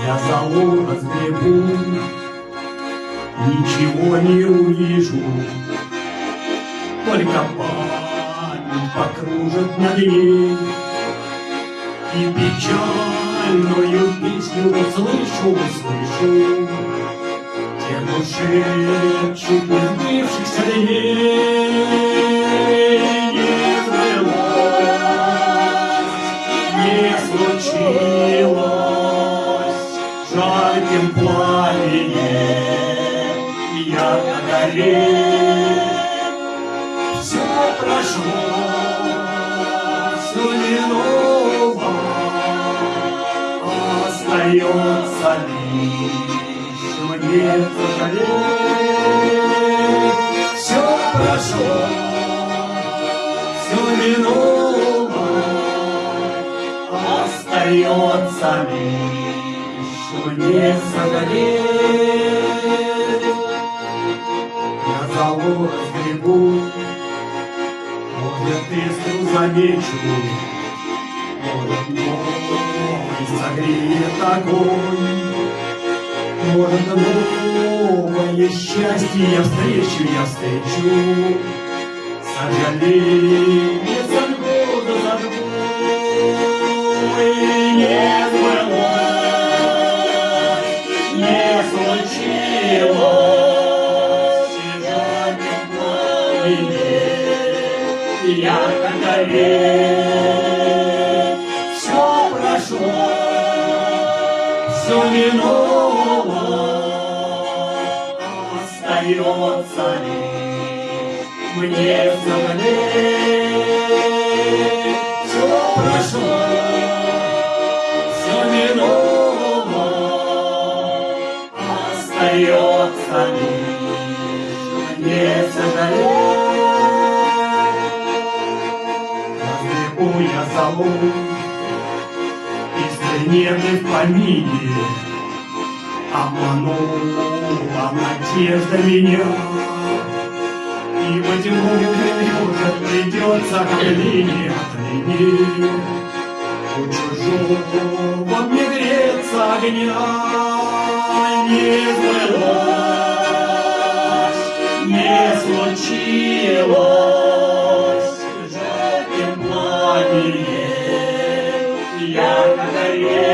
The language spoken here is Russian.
Я залу разгребу, ничего не увижу, только память покружит над ней. И печальную песню услышу, те души чуть не сбившихся дней. Не сбылось, не случилось жарким пламенем ярко гореть. Все прошло, все минуло, остается лишь мне сожалеть. Все прошло, все минуло, остается лишь мне сожалеть. Я залу разгребу, может, искру замечу, может, новый согреет огонь, может, новое счастье я встречу, сожаление за года за двое не сбылось, не случилось. Ярко гореть. Все прошло, все минуло, остается лишь мне сожалеть. Все прошло, все минуло, остается лишь мне сожалеть. Я залу, искренне в помине, обманула надежда меня. И в эти может придется отныне у чужого мне греться огня. Не сбылось, не случилось ярко гореть.